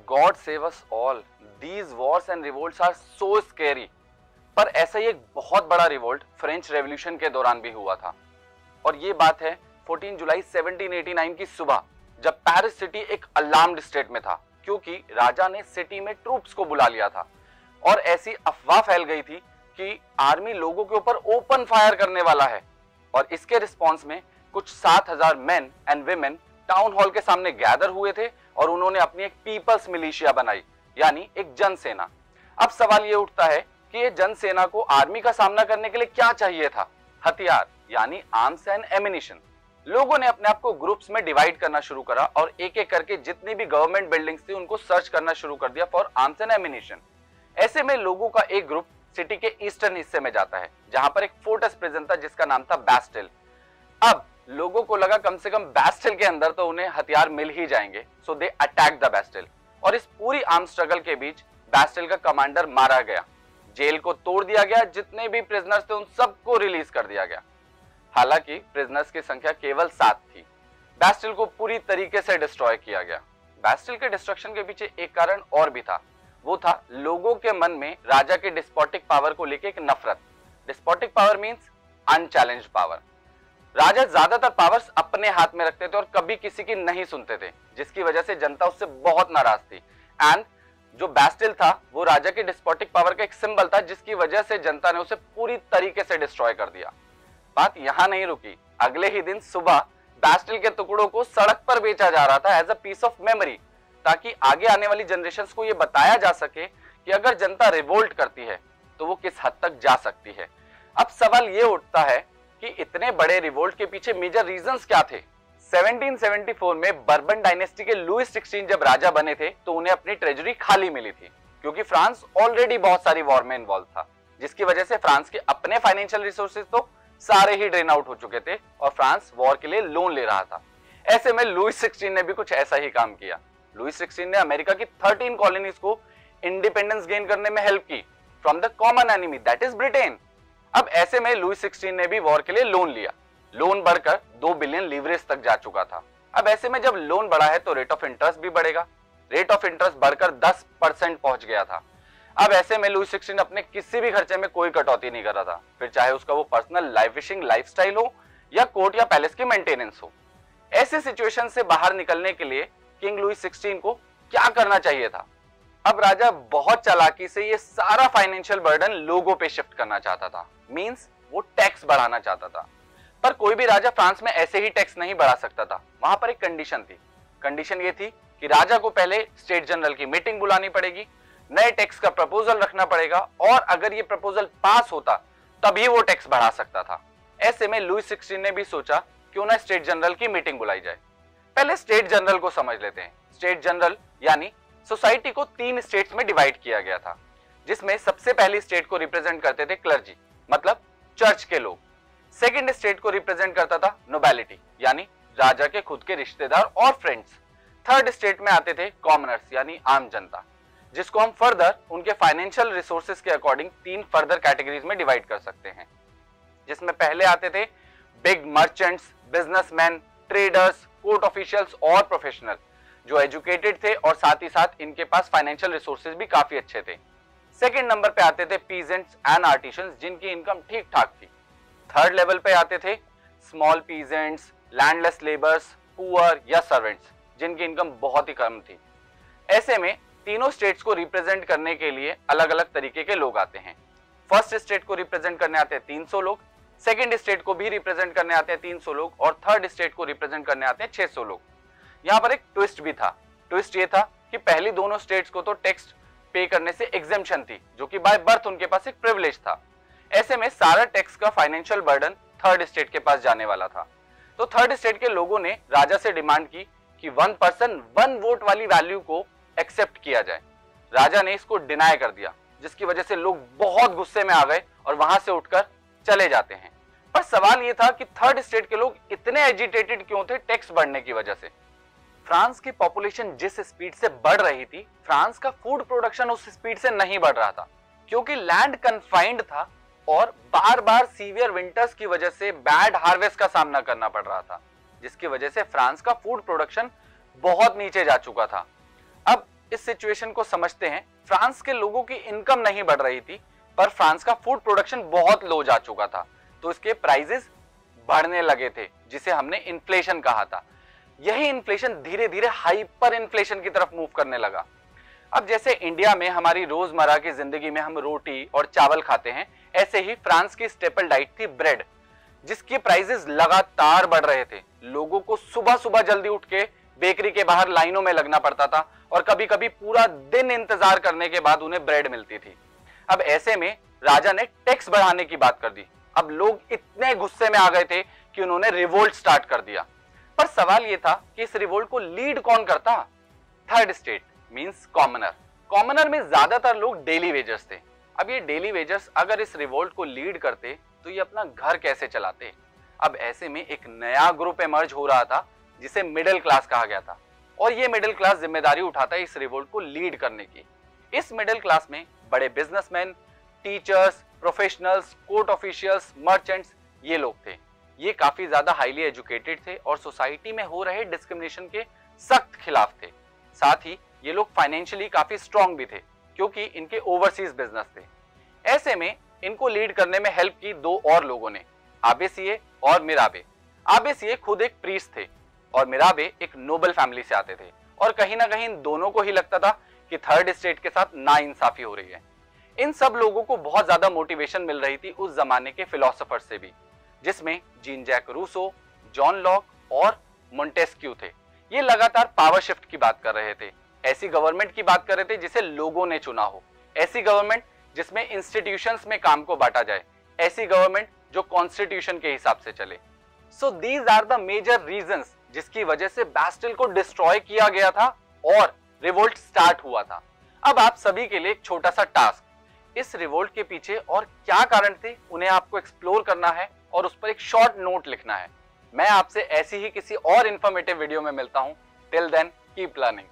God save us all. These wars and revolts are so scary. पर ऐसा ही एक बहुत बड़ा रिवोल्ट फ्रेंच रेवोल्यूशन के दौरान भी हुआ था और ये बात है 14 जुलाई 1789 की सुबह, जब पेरिस सिटी एक अलार्म्ड स्टेट में था क्योंकि राजा ने सिटी में ट्रूप्स को बुला लिया था और ऐसी अफवाह फैल गई थी कि आर्मी लोगों के ऊपर ओपन फायर करने वाला है। और इसके रिस्पॉन्स में कुछ 7000 main and women town hall के सामने गैदर हुए थे और उन्होंने अपनी एक पीपल्स मिलिशिया बनाई, यानी एक जनसेना। अब सवाल ये उठता है कि ये जनसेना को आर्मी का सामना करने के लिए क्या चाहिए था? हथियार, यानी आर्म्स एंड एमिनिशन। लोगों ने अपने आप को ग्रुप्स में डिवाइड करना शुरू करा और एक एक करके जितनी भी गवर्नमेंट बिल्डिंग्स थी उनको सर्च करना शुरू कर दिया फॉर आर्म्स एंड एमिनिशन। ऐसे में लोगों का एक ग्रुप सिटी के ईस्टर्न हिस्से में जाता है जहां पर एक फोर्ट्रेस प्रेजेंट था जिसका नाम था बैस्टिल। अब लोगों को लगा कम से कम बैस्टिल के अंदर तो उन्हें हथियार मिल ही जाएंगे, सो दे अटैक द बैस्टिल। और इस पूरी आर्म स्ट्रगल के बीच बैस्टिल का कमांडर मारा गया, जेल को तोड़ दिया गया, जितने भी प्रिजनर्स थे उन सबको रिलीज कर दिया गया। हालांकि प्रिजनर्स की संख्या केवल 7 थी। बैस्टिल को पूरी तरीके से डिस्ट्रॉय किया गया। बैस्टिल के डिस्ट्रक्शन के पीछे एक कारण और भी था, वो था लोगों के मन में राजा के डिस्पोटिक पावर को लेकर एक नफरत। Despotic power means unchallenged power. राजा ज्यादातर पावर्स अपने हाथ में रखते थे और कभी किसी की नहीं सुनते थे, जिसकी वजह से जनता उससे बहुत नाराज थी। एंड जो बैस्टिल था वो राजा के डिस्पोटिक पावर का एक सिंबल था, जिसकी वजह से जनता ने उसे पूरी तरीके से डिस्ट्रॉय कर दिया। बात यहां नहीं रुकी। अगले ही दिन सुबह बैस्टिल के टुकड़ों को सड़क पर बेचा जा रहा था as a piece of memory, ताकि आगे आने वाली जनरेशंस को यह बताया जा सके कि अगर जनता रिवोल्ट करती है तो वो किस हद तक जा सकती है। अब सवाल ये उठता है कि इतने बड़े रिवोल्ट के पीछे मेजर रीजंस क्या थे? 1774 में बर्बन डायनेस्टी के लुइस 16 जब राजा बने थे तो उन्हें अपनी ट्रेजरी खाली मिली थी क्योंकि फ्रांस ऑलरेडी बहुत सारी वॉर में इन्वॉल्व था, जिसकी वजह से फ्रांस के अपने फाइनेंशियल रिसोर्सेज तो सारे ही ड्रेन आउट हो चुके थे और फ्रांस वॉर के लिए लोन ले रहा था। ऐसे में लुइस 16 ने भी कुछ ऐसा ही काम किया। लुइस 16 ने अमेरिका की 13 कॉलोनीज को इंडिपेंडेंस गेन करने में हेल्प की from the common enemy that is Britain. अब ऐसे में लुइस 16 ने भी वॉर के लिए लोन लिया। लोन बढ़कर 2 बिलियन लीवरेज तक जा चुका था। अब ऐसे में जब लोन बढ़ा है तो रेट ऑफ इंटरेस्ट भी बढ़ेगा। रेट ऑफ इंटरेस्ट बढ़कर 10% पहुंच गया था। अब ऐसे में लुइस 16 अपने किसी भी खर्चे में कोई कटौती नहीं कर रहा था, फिर चाहे उसका वो पर्सनल लाइविशिंग लाइफस्टाइल हो या कोर्ट या पैलेस की मेंटेनेंस हो। ऐसी सिचुएशन से बाहर निकलने के लिए किंग लुइस 16 को क्या करना चाहिए था? अब राजा बहुत चालाकी से ये सारा फाइनेंशियल बर्डन लोगों पे शिफ्ट करना चाहता था, मींस वो टैक्स बढ़ाना चाहता था। पर कोई भी राजा फ्रांस में ऐसे ही टैक्स नहीं बढ़ा सकता था। वहां पर एक कंडीशन थी। कंडीशन ये थी कि राजा को पहले स्टेट जनरल की मीटिंग बुलानी पड़ेगी, नए टैक्स का प्रपोजल रखना पड़ेगा और अगर ये प्रपोजल पास होता तभी वो टैक्स बढ़ा सकता था। ऐसे में लुइस 16 ने भी सोचा क्यों ना स्टेट जनरल की मीटिंग बुलाई जाए। पहले स्टेट जनरल को समझ लेते हैं। स्टेट जनरल यानी सोसाइटी को 3 स्टेट्स में डिवाइड किया गया था, जिसमें सबसे पहली स्टेट को रिप्रेजेंट करते थे क्लर्जी, मतलब चर्च के लोग। सेकंड स्टेट को रिप्रेजेंट करता था नोबिलिटी, यानी राजा के खुद के रिश्तेदार और फ्रेंड्स। थर्ड स्टेट में आते थे कॉमनर्स, यानी आम जनता, जिसको हम फर्दर उनके फाइनेंशियल रिसोर्सेज के अकॉर्डिंग 3 फर्दर कैटेगरीज में डिवाइड कर सकते हैं, जिसमें पहले आते थे big merchants, businessman, traders, court officials और प्रोफेशनल, जो एजुकेटेड थे और साथ ही साथ इनके पास फाइनेंशियल रिसोर्सेज भी काफी अच्छे थे। सेकंड नंबर पे आते थे पीजेंट्स एंड आर्टिशंस, जिनकी इनकम ठीक ठाक थी। थर्ड लेवल पे आते थे small peasants, landless labours, poor या सर्वेंट्स, जिनकी इनकम बहुत ही कम थी। ऐसे में तीनों स्टेट्स को रिप्रेजेंट करने के लिए अलग अलग तरीके के लोग आते हैं। फर्स्ट स्टेट को रिप्रेजेंट करने आते हैं 300 लोग, सेकंड स्टेट को भी रिप्रेजेंट करने आते हैं 300 लोग और थर्ड स्टेट को रिप्रेजेंट करने आते हैं 600 लोग। यहाँ पर एक ट्विस्ट भी था। ट्विस्ट ये था कि पहली दोनों स्टेट्स को तो टैक्स पे करने से एग्जेम्पशन थी, जो कि बाय बर्थ उनके पास एक प्रिविलेज था। ऐसे में सारा टैक्स का फाइनेंशियल बर्डन थर्ड स्टेट के पास जाने वाला था। तो थर्ड स्टेट के लोगों ने राजा से डिमांड की कि 1 पर्सन 1 वोट वाली वैल्यू को एक्सेप्ट किया जाए। राजा ने इसको डिनाई कर दिया, जिसकी वजह से लोग बहुत गुस्से में आ गए और वहां से उठकर चले जाते हैं। पर सवाल यह था कि थर्ड स्टेट के लोग इतने एजिटेटेड क्यों थे टैक्स बढ़ने की वजह से? फ्रांस की पॉपुलेशन जिस स्पीड से बढ़ रही थी, फ्रांस का फूड प्रोडक्शन उस स्पीड से नहीं बढ़ रहा था, क्योंकि लैंड कन्फाइंड था और बार बार सीवियर विंटर्स की वजह से बैड हार्वेस्ट का सामना करना पड़ रहा था, जिसकी वजह से फ्रांस का फूड प्रोडक्शन बहुत नीचे जा चुका था। अब इस सिचुएशन को समझते हैं। फ्रांस के लोगों की इनकम नहीं बढ़ रही थी, पर फ्रांस का फूड प्रोडक्शन बहुत लो जा चुका था, तो इसके प्राइसेस बढ़ने लगे थे, जिसे हमने इन्फ्लेशन कहा था। यही इन्फ्लेशन धीरे धीरे हाइपर इन्फ्लेशन की तरफ मूव करने लगा। अब जैसे इंडिया में हमारी रोजमर्रा की जिंदगी में हम रोटी और चावल खाते हैं, ऐसे ही फ्रांस की स्टेपल डाइट थी ब्रेड, जिसके प्राइसेस लगातार बढ़ रहे थे। लोगों को सुबह सुबह जल्दी उठ के बेकरी के बाहर लाइनों में लगना पड़ता था और कभी कभी पूरा दिन इंतजार करने के बाद उन्हें ब्रेड मिलती थी। अब ऐसे में राजा ने टैक्स बढ़ाने की बात कर दी। अब लोग इतने गुस्से में आ गए थे कि उन्होंने रिवोल्ट स्टार्ट कर दिया। पर सवाल यह था कि इस रिवोल्ट को लीड कौन करता? Third state means commoner. Commoner में ज्यादातर लोग डेली वेजर्स थे। अब ये डेली वेजर्स अगर इस रिवोल्ट को लीड करते तो ये अपना घर कैसे चलाते? अब ऐसे में एक नया ग्रुप इमर्ज हो रहा था जिसे मिडिल क्लास कहा गया था, और ये मिडिल क्लास जिम्मेदारी उठाता है इस रिवोल्ट को लीड करने की। इस मिडिल क्लास में बड़े businessman, teachers, professionals, court officials, merchants, ये लोग थे। ये काफी ज्यादा हाईली एजुकेटेड थे और सोसाइटी में हो रहे डिस्क्रिमिनेशन के सख्त खिलाफ थे। साथ ही ये लोग फाइनेंशियली काफी स्ट्रांग भी थे, क्योंकि इनके ओवरसीज बिजनेस थे। ऐसे में इनको लीड करने में हेल्प की दो और लोगों ने, आबे सिए और मिराबे। आबे सिए खुद एक प्रीस्ट थे और मिराबे एक नोबल फैमिली से आते थे, और कहीं ना कहीं इन दोनों को ही लगता था कि थर्ड स्टेट के साथ नाइंसाफी हो रही है। इन सब लोगों को बहुत ज्यादा मोटिवेशन मिल रही थी उस जमाने के फिलोसोफर से भी, जिसमें Jean Jacques Rousseau, John Locke और मोंटेस्क्यू थे। ये लगातार पावर शिफ्ट की बात कर रहे थे, ऐसी गवर्नमेंट की बात कर रहे थे जिसे लोगों ने चुना हो, ऐसी गवर्नमेंट जिसमें इंस्टीट्यूशंस में काम को बांटा जाए, ऐसी गवर्नमेंट जो कॉन्स्टिट्यूशन के हिसाब से चले। So these are the major reasons जिसकी वजह से बैस्टिल को डिस्ट्रॉय किया गया था और रिवोल्ट स्टार्ट हुआ था। अब आप सभी के लिए एक छोटा सा टास्क, इस रिवोल्ट के पीछे और क्या कारण थे उन्हें आपको एक्सप्लोर करना है और उस पर एक शॉर्ट नोट लिखना है। मैं आपसे ऐसी ही किसी और इंफॉर्मेटिव वीडियो में मिलता हूं। Till then keep learning.